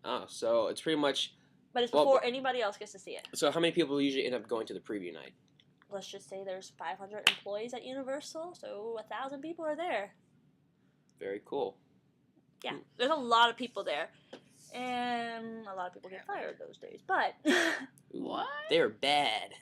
Oh, so it's pretty much. But it's before anybody else gets to see it. So how many people usually end up going to the preview night? Let's just say there's 500 employees at Universal, so 1,000 people are there. Very cool. Yeah, there's a lot of people there. And a lot of people get fired those days. But What? They're bad.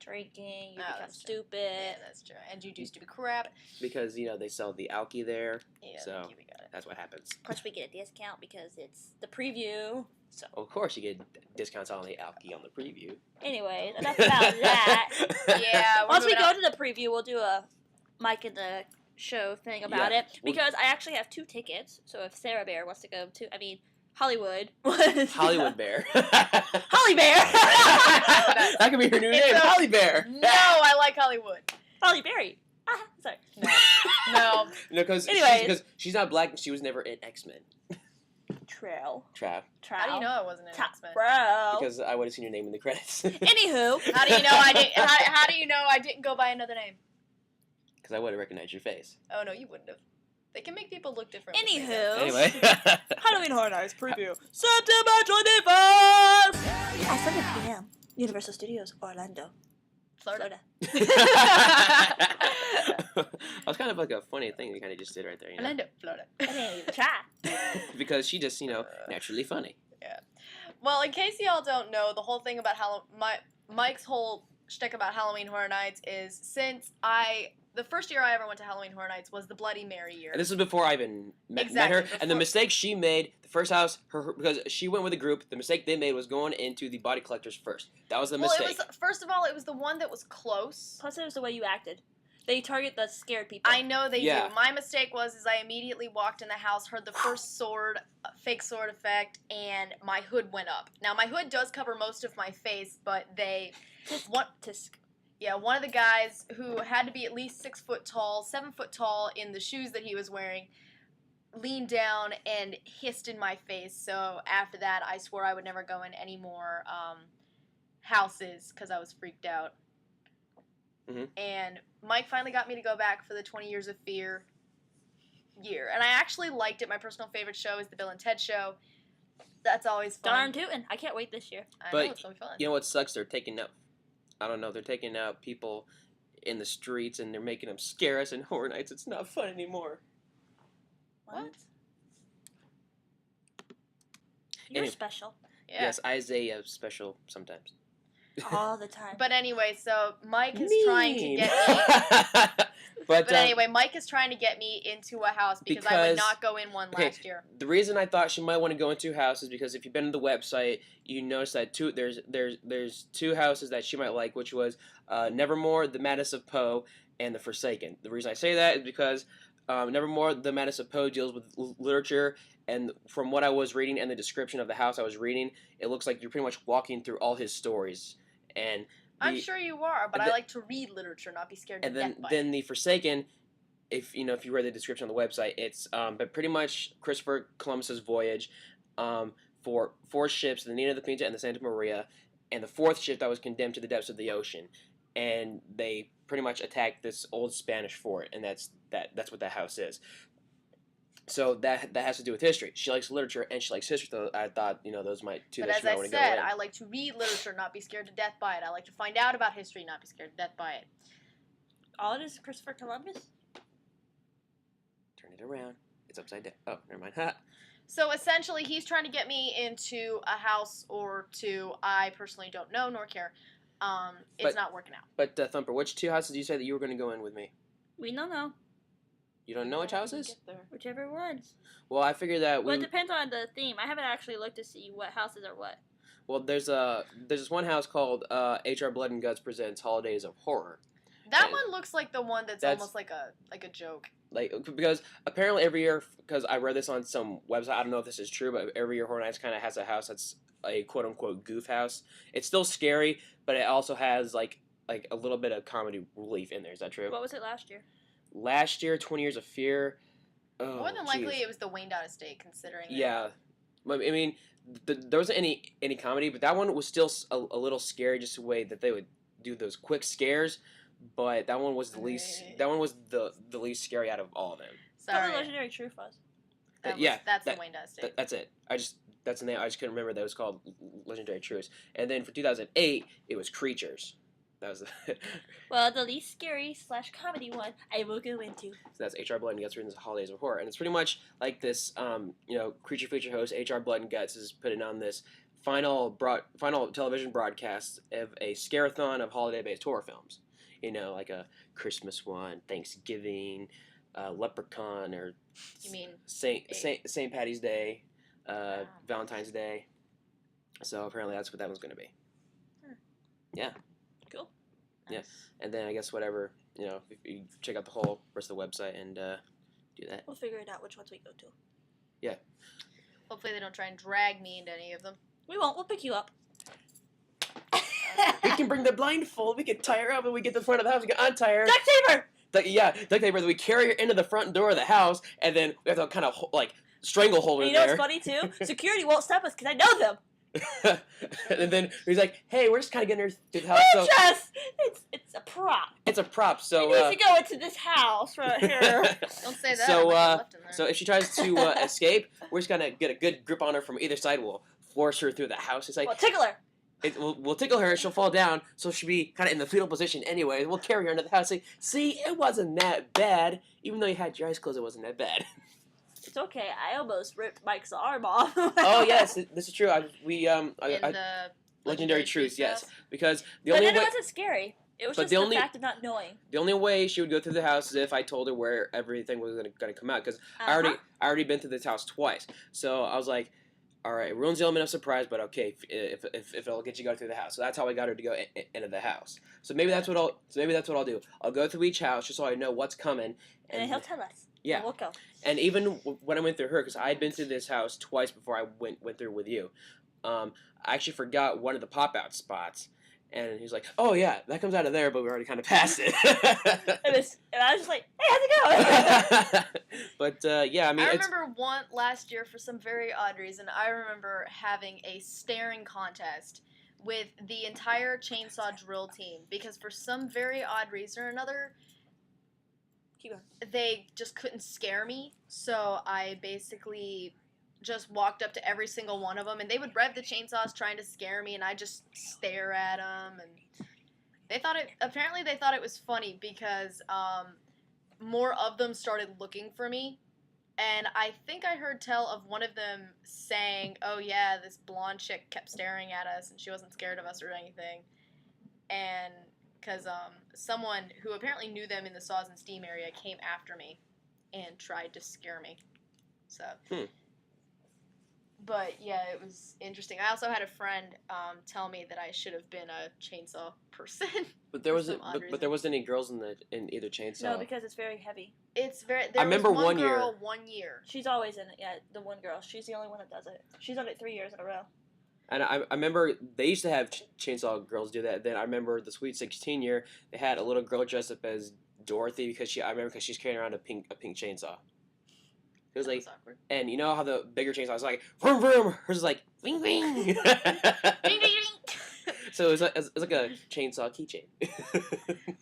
drinking, you Oh, become that's true. stupid. Yeah, that's true. And you do stupid crap. Because, they sell the alky there. Yeah, So we got it. that's what happens. Plus, we get a discount because it's the preview. So, Of course, you get discounts on the alky on the preview. anyways, enough about that. Yeah. Once we go to the preview, we'll do a Mike in the Show thing about it. Because I actually have 2 tickets. So if Sarah Bear wants to go to, Hollywood. Hollywood Bear. Holly Bear. That could be her new name, Holly Bear. No, I like Hollywood. Holly Berry. Sorry. No. No, because Anyways. she's not black and she was never in X-Men. Trail. Trap. How do you know I wasn't in X-Men? Bro. Because I would have seen your name in the credits. Anywho. How do you know I didn't? How do you know I didn't go by another name? Because I would have recognized your face. Oh no, you wouldn't have. They can make people look different. Anywho. Anyway. Halloween Horror Nights preview. September 21st! At 7 p.m. Universal Studios, Orlando, Florida. That was kind of like a funny thing you kind of just did right there. Orlando, Florida. I didn't even try. Because she just, naturally funny. Yeah. Well, in case y'all don't know, the whole thing about Mike's whole shtick about Halloween Horror Nights is since the first year I ever went to Halloween Horror Nights was the Bloody Mary year. And this was before I even met Exactly, her. And the mistake she made, the first house, because she went with a group, the mistake they made was going into the body collectors first. That was the mistake. First of all, it was the one that was close. Plus, it was the way you acted. They target the scared people. I know they do. My mistake was I immediately walked in the house, heard the first fake sword effect, and my hood went up. Now, my hood does cover most of my face, but one of the guys who had to be at least 6 foot tall, 7 foot tall in the shoes that he was wearing, leaned down and hissed in my face. So after that, I swore I would never go in any more houses because I was freaked out. Mm-hmm. And Mike finally got me to go back for the 20 Years of Fear year. And I actually liked it. My personal favorite show is the Bill and Ted Show. That's always fun. Darn tootin'. I can't wait this year. I know, it's going to be fun. You know what sucks? They're taking out, they're taking out people in the streets and they're making them scare us in Horror Nights. It's not fun anymore. What? You're special. Yeah. Yes, Isaiah special sometimes. All the time. But anyway, so Mike is trying to get me. But anyway, Mike is trying to get me into a house because I would not go in one last year. The reason I thought she might want to go into a house is because if you've been to the website, you notice that there's 2 houses that she might like, which was Nevermore, The Madness of Poe, and The Forsaken. The reason I say that is because Nevermore, The Madness of Poe deals with literature, and from what I was reading and the description of the house I was reading, it looks like you're pretty much walking through all his stories. And I'm sure you are, but I like to read literature, not be scared to death by it. Then The Forsaken, if you read the description on the website, it's but pretty much Christopher Columbus's voyage for 4 ships, the Nina, the Pinta, and the Santa Maria, and the 4th ship that was condemned to the depths of the ocean, and they pretty much attacked this old Spanish fort, and that's what that house is. So that has to do with history. She likes literature and she likes history, so I thought, those might two but that as she might I want to said, go in. I like to read literature, not be scared to death by it. I like to find out about history, not be scared to death by it. All it is Christopher Columbus? Turn it around. It's upside down. Oh, never mind. Ha. So essentially, he's trying to get me into a house or 2. I personally don't know nor care. It's not working out. But Thumper, which 2 houses did you say that you were going to go in with me? We don't know. You don't know which houses? Whichever ones. Well, I figured that Well, it depends on the theme. I haven't actually looked to see what houses are what. Well, there's this one house called H.R. Blood and Guts Presents Holidays of Horror. That one looks like the one that's almost like a joke. Like, because apparently every year, because I read this on some website, I don't know if this is true, but every year Horror Nights kind of has a house that's a quote-unquote goof house. It's still scary, but it also has like a little bit of comedy relief in there. Is that true? What was it last year? Last year, 20 Years of Fear. Oh, more than likely, it was the Wayne Down estate, considering. Yeah, I mean, there wasn't any comedy, but that one was still a little scary, just the way that they would do those quick scares. But that one was the least. That one was the least scary out of all of them. Sorry. The Legendary Truth was. That's the Wayne Down estate. That's it. That's the name. I just couldn't remember that it was called Legendary Truce. And then for 2008, it was Creatures. That was Well, the least scary / comedy one I will go into. So that's HR Blood and Guts written as Holidays of Horror, and it's pretty much like this. Creature feature host HR Blood and Guts is putting on this final television broadcast of a scare-a-thon of holiday-based horror films. Like a Christmas one, Thanksgiving, Leprechaun, or You mean Saint Patty's Day, Valentine's Day. So apparently that's what that one's going to be. Yeah. Cool. Yeah. And then I guess whatever, if you check out the whole rest of the website and do that. We'll figure it out which ones we go to. Yeah. Hopefully they don't try and drag me into any of them. We won't. We'll pick you up. We can bring the blindfold. We can tie her up when we get to the front of the house. We can untie her. Duct taper! Duct taper. Then we carry her into the front door of the house, and then we have to kind of stranglehold her And you know there. what's funny too? Security won't stop us because I know them. And then he's like, "Hey, we're just kind of getting her through the house." So It's a prop. it's a prop. So We need to go into this house right here. Don't say that. So, I might get left in there. so if she tries to escape, we're just gonna get a good grip on her from either side. We'll force her through the house. It's like Well, tickle her. we'll tickle her. She'll fall down, so she'll be kind of in the fetal position anyway. We'll carry her into the house. Like, see, it wasn't that bad. Even though you had your eyes closed, it wasn't that bad. It's okay. I almost ripped Mike's arm off. Oh yes, this is true. In the Legendary Truth, yes, stuff. because the But only then way it wasn't scary. It was But just the the only- fact of not knowing. the only way she would go through the house is if I told her where everything was gonna come out. Because I already been through this house twice, so I was like, all right, it ruins the element of surprise, but okay, if it'll get you go through the house. So that's how I got her to go into the house. So maybe that's what I'll do. I'll go through each house just so I know what's coming. And then he'll tell us. Yeah. And we'll go. And even when I went through her, because I had been through this house twice before I went through with you, I actually forgot one of the pop-out spots. And he's like, oh, yeah, that comes out of there, but we already kind of passed it. And I was just like, hey, how's it going? But, yeah, I mean, I remember one last year for some very odd reason. I remember having a staring contest with the entire chainsaw drill team because for some very odd reason or another, Keep going. they just couldn't scare me. So I basically just walked up to every single one of them, and they would rev the chainsaws trying to scare me, and I just stare at them, and apparently they thought it was funny because more of them started looking for me, and I think I heard tell of one of them saying, oh yeah, this blonde chick kept staring at us, and she wasn't scared of us or anything, and because someone who apparently knew them in the Saws and Steam area came after me and tried to scare me, so... But yeah, it was interesting. I also had a friend tell me that I should have been a chainsaw person. But there for wasn't. some odd But there wasn't any girls in either chainsaw. No, because it's very heavy. It's very. I remember was one girl, year. 1 year. She's always in it. Yeah, the one girl. She's the only one that does it. She's done it 3 years in a row. And I remember they used to have chainsaw girls do that. Then I remember the Sweet 16 year, they had a little girl dressed up as Dorothy because she's carrying around a pink chainsaw. It was That like, was awkward. and you know how the bigger chainsaw is like vroom vroom. Hers is like wing wing. Ding, ding, ding. So it's like a chainsaw keychain.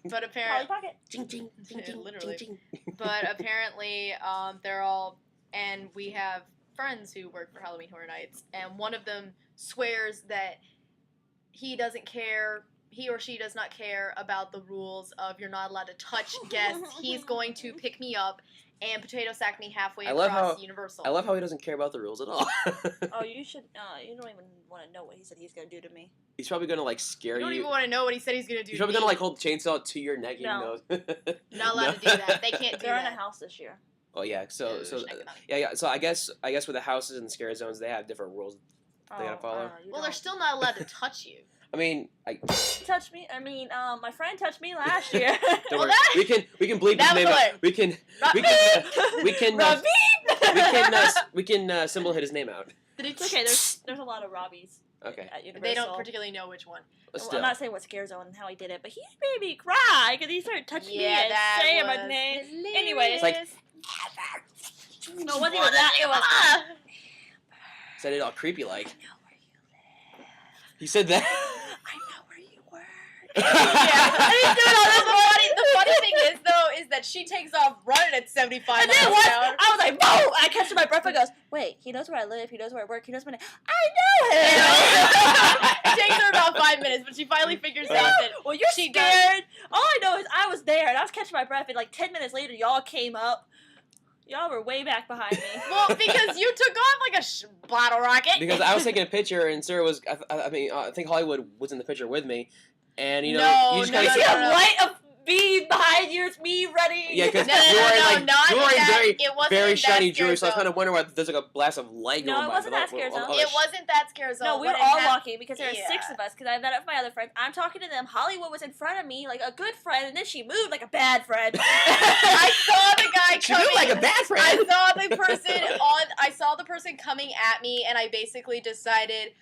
But Polly apparently, Pocket. Ching ching ching Yeah, ching literally. ching. but apparently, they're all, and we have friends who work for Halloween Horror Nights, and one of them swears that he doesn't care. He or she does not care about the rules of you're not allowed to touch guests. He's going to pick me up and potato sack me halfway I love across how- Universal. I love how he doesn't care about the rules at all. Oh, you should. You don't even want to know what he said he's gonna do to me. He's probably gonna like scare You don't you. even want to know what he said he's going to do. He's to probably me. gonna like hold the chainsaw to your neck. No. Even though Not allowed to do that. They can't do They're in that. a house this year. Oh yeah, so Ugh, so economic. yeah. So I guess with the houses and the scare zones, they have different rules. They gotta follow. Well, they're still not allowed to touch you. I mean, touch me. I mean, my friend touched me last year. don't Well, worry. We can bleep his that was name out. hilarious. We can we can we can symbol hit his name out. It's okay. There's a lot of Robbies Okay, at Universal. They don't particularly know which one. but Well, still. I'm not saying what scare zone and how he did it, but he made me cry because he started touching me and saying my name. Anyways, It's like- no, it wasn't even that. It was. Said it all creepy like. I know where you live. He said that. I know where you were. Yeah, I didn't do it all. The funny thing is, though, is that she takes off running at 75 And miles then an once, hour. I was like, boom! I catch my breath and goes, wait, he knows where I live, he knows where I work, he knows my name. I know him! It takes her about 5 minutes, but she finally figures out that Well, you're she scared. All I know is I was there, and I was catching my breath, and like 10 minutes later, y'all came up. Y'all were way back behind me. Well, because you took off like a bottle rocket. Because I was taking a picture and Sarah was. I think Hollywood was in the picture with me, and you know No, you just no, kind You of see no, a no. light of me behind you, it's me running. Yeah, because No, you're wearing like not you're in wearing that- very it wasn't very in that shiny scare jewelry, so I was zone. kind of wondering why there's like a blast of light No, going it by. wasn't that scare zone. It wasn't that scare zone. No, we What were had all hap- walking because there were Yeah. 6 of us. Because I met up with my other friends. I'm talking to them. Hollywood was in front of me like a good friend, and then she moved like a bad friend. I saw the guy She coming. looked like a bad friend. I saw the person coming at me, and I basically decided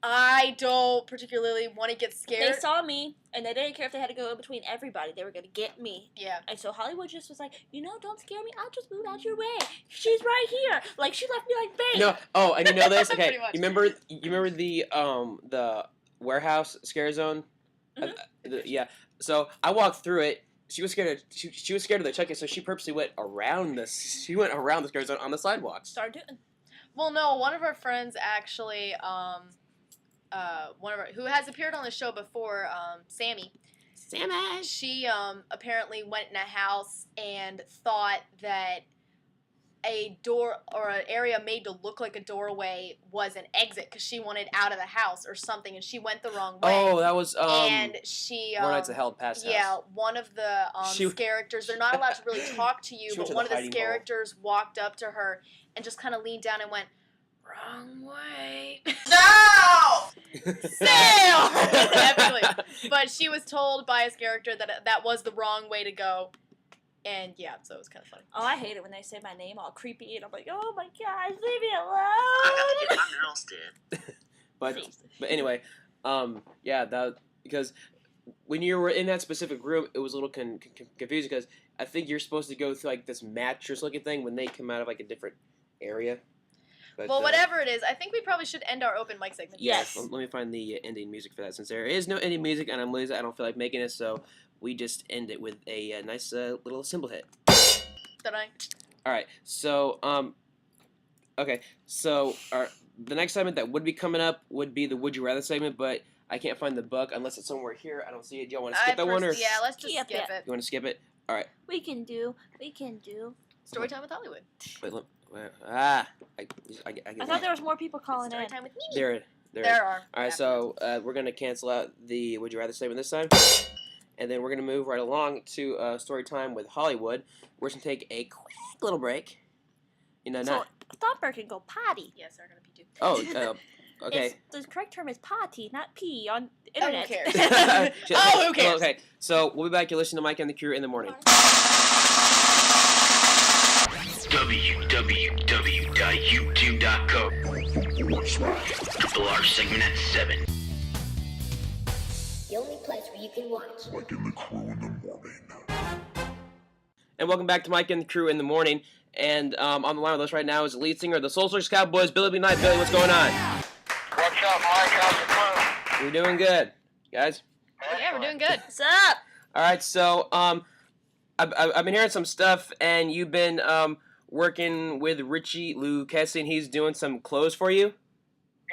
I don't particularly want to get They scared. saw me, and they didn't care if they had to go in between everybody. They were going to get me. Yeah. And so Hollywood just was like, don't scare me. I'll just move out your way. She's right here. Like, she left me like bait. No. Oh, and you know this? Okay. Pretty much. You remember the warehouse scare zone? Yeah. So I walked through it. She was scared. She was scared of the check-in, so she purposely went around this. She went around the scare zone on the sidewalks. Start doing. Well, no, one of our friends actually, who has appeared on the show before, Sammy. She apparently went in a house and thought that a door or an area made to look like a doorway was an exit because she wanted out of the house or something, and she went the wrong way. Oh, that was and she Four Nights at Hell past yeah, house. one of the She- characters, they're not allowed to really talk to you, She but went to one the of the hiding hole. characters walked up to her and just kind of leaned down and went, wrong way. No! Sail! Definitely. But she was told by his character that that was the wrong way to go. And yeah, so it was kind of funny. Oh, I hate it when they say my name all creepy, and I'm like, oh my gosh, leave me alone. But anyway, yeah, that because when you were in that specific room, it was a little confusing because I think you're supposed to go through like this mattress-looking thing when they come out of like a different area. But, Well, whatever it is, I think we probably should end our open mic segment. Yes. Let me find the ending music for that since there is no ending music and I'm lazy. I don't feel like making it, so we just end it with a nice little cymbal hit. Did-I? All right, so okay, so the next segment that would be coming up would be the Would You Rather segment, but I can't find the book unless it's somewhere here. I don't see it. Do y'all want to skip that one or Yeah, let's just Skip skip it. it. you want to skip it? All right. We can do. Story time with Hollywood. Wait, look. I thought there was more people calling Story in. time with Mimi. there. There are. All right, Yeah. so we're gonna cancel out the Would You Rather segment this time, and then we're gonna move right along to story time with Hollywood. We're just gonna take a quick little break. You know, So, not Thumper can go potty. Yes, they're gonna be too. okay. The correct term is potty, not pee on the Oh, who internet. cares? Oh, who cares? Okay, so we'll be back. You listen to Mike and the Crew in the morning. www.youtube.com/R segment at 7. The only place where you can watch. Like in the Crew in the morning. And welcome back to Mike and the Crew in the morning. And on the line with us right now is the lead singer of the Soul Search Cowboys, Billy B. Knight. Billy, what's going on? What's up, Mike? How's it going? We're doing good, guys. Yeah, we're doing good. What's up? All right, so I've been hearing some stuff, and you've been working with Richie Lucchesi, and he's doing some clothes for you.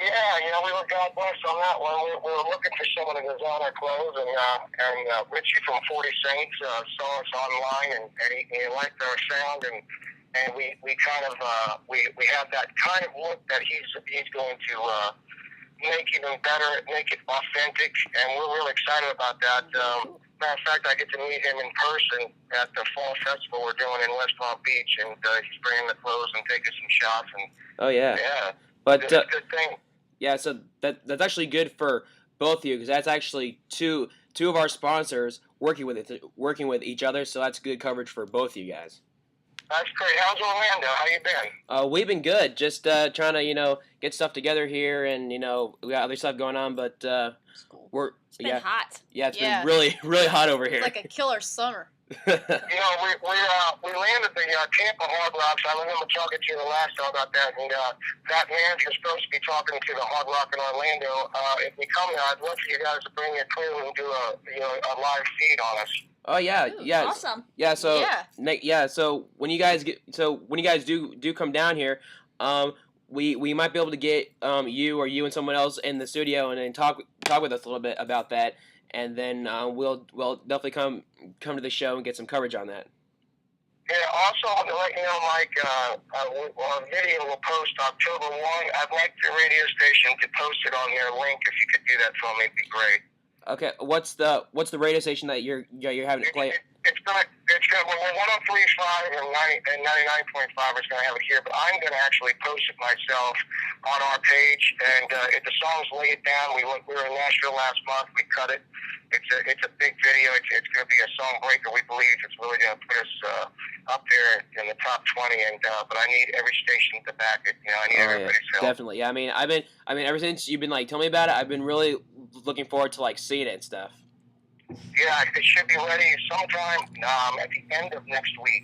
Yeah, we were God bless on that one. We were looking for someone to design our clothes, and Richie from 40 Saints saw us online, and he liked our sound, and we kind of we have that kind of look that he's going to make even better, make it authentic, and we're really excited about that. Matter of fact, I get to meet him in person at the fall festival we're doing in West Palm Beach, and he's bringing the clothes and taking some shots, and Oh yeah, yeah, but it's a good thing. yeah, so that's actually good for both of you because that's actually two of our sponsors working with each other, so that's good coverage for both of you guys. That's great. How's Orlando? How you been? We've been good, just trying to get stuff together here, and we got other stuff going on, but we're It's been hot. it's Yeah. been really really hot over here. It's like a killer summer. We landed the Tampa Hard Rocks. I remember talking to you the last time about that, and that manager's supposed to be talking to the Hard Rock in Orlando. If we come there, I'd love for you guys to bring your crew and do a live feed on us. Oh yeah, Ooh, yeah, awesome. yeah. So Yeah. So when you guys do come down here, we might be able to get you and someone else in the studio and then talk with us a little bit about that, and then we'll definitely come to the show and get some coverage on that. Yeah, also, I want to let you know, Mike, our video will post October 1. I'd like the radio station to post it on their link. If you could do that for me, it'd be great. Okay, what's the radio station that you're having it play? It's gonna, well, 103.5 and 99.5 is gonna have it here, but I'm gonna actually post it myself on our page. And if the songs lay it down, we were in Nashville last month. We cut it. It's a big video. It's gonna be a song breaker. We believe it's really gonna put us up there in the top 20. And but I need every station to back it. You know, I need everybody's help. Definitely. Yeah, I mean, ever since you've been like telling me about it, I've been really looking forward to like seeing it and stuff. Yeah, it should be ready sometime at the end of next week.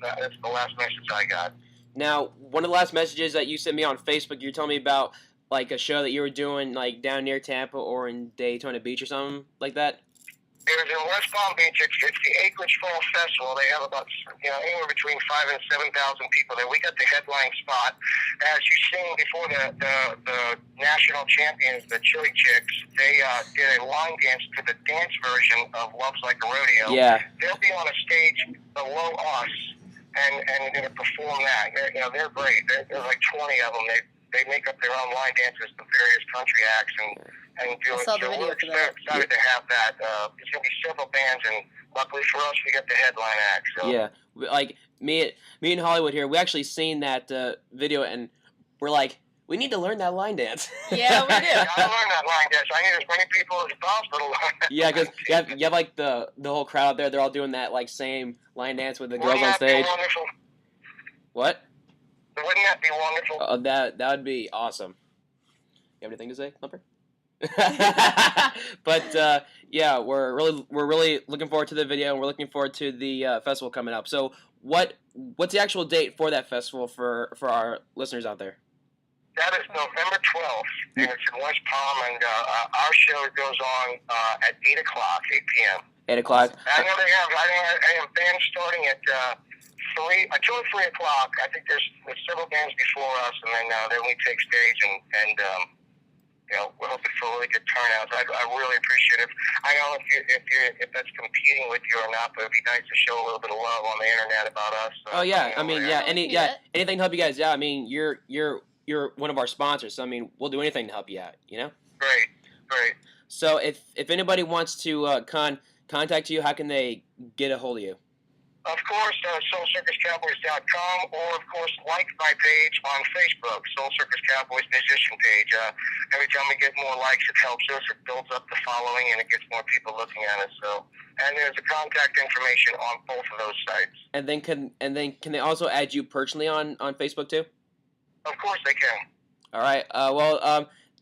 That's the last message I got. Now, one of the last messages that you sent me on Facebook, you're telling me about like a show that you were doing like down near Tampa or in Daytona Beach or something like that. It was in West Palm Beach. It's the Acreage Fall Festival. They have about anywhere between 5,000 and 7,000 people there. We got the headline spot. As you've seen before, the national champions, the Chili Chicks, they did a line dance to the dance version of Love's Like a Rodeo. Yeah. They'll be on a stage below us, and they're going to perform that. They're great. There's like 20 of them. They make up their own line dances to various country acts and do I it. saw the So video we're for that. excited to have that. There's going to be several bands, and luckily for us, we got the headline act. So. Yeah, like me and Hollywood here, we actually seen that video and we're like, we need to learn that line dance. Yeah, we do. I learned that line dance. I need as many people as possible. Yeah, because you have like the whole crowd up there. They're all doing that like same line dance with the girls Wouldn't on that be stage. wonderful? What? Wouldn't that be wonderful? Oh, that would be awesome. You have anything to say, Thumper? But yeah, we're really looking forward to the video, and we're looking forward to the festival coming up. So what's the actual date for that festival for our listeners out there? That is November 12th, and it's in West Palm, and our show goes on at 8 o'clock, 8 p.m. 8 o'clock. I know I have bands starting at 2 or 3 o'clock. I think there's several bands before us, and then we take stage, and we're hoping for a really good turnout. I really appreciate it. I don't know if that's competing with you or not, but it'd be nice to show a little bit of love on the internet about us. Oh yeah, I mean anything to help you guys out. I mean you're one of our sponsors, so I mean we'll do anything to help you out. You know. Great. So if anybody wants to contact you, how can they get a hold of you? Of course, SoulCircusCowboys.com, or of course, like my page on Facebook, Soul Circus Cowboys musician page. Every time we get more likes, it helps us. It builds up the following, and it gets more people looking at us. And there's the contact information on both of those sites. And then can they also add you personally on Facebook too? Of course, they can. All right.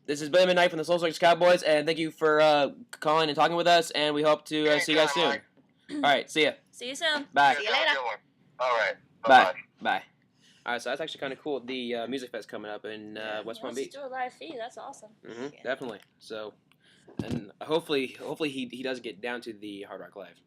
This has been Midnight from the Soul Circus Cowboys, and thank you for calling and talking with us. And we hope to see you guys soon. Mike. All right. See ya. See you soon. Bye. See you later. All right. Bye. Bye. All right, so that's actually kind of cool. The Music Fest coming up in West Palm Beach. Let's do a live feed. That's awesome. Definitely. So, and hopefully he does get down to the Hard Rock Live.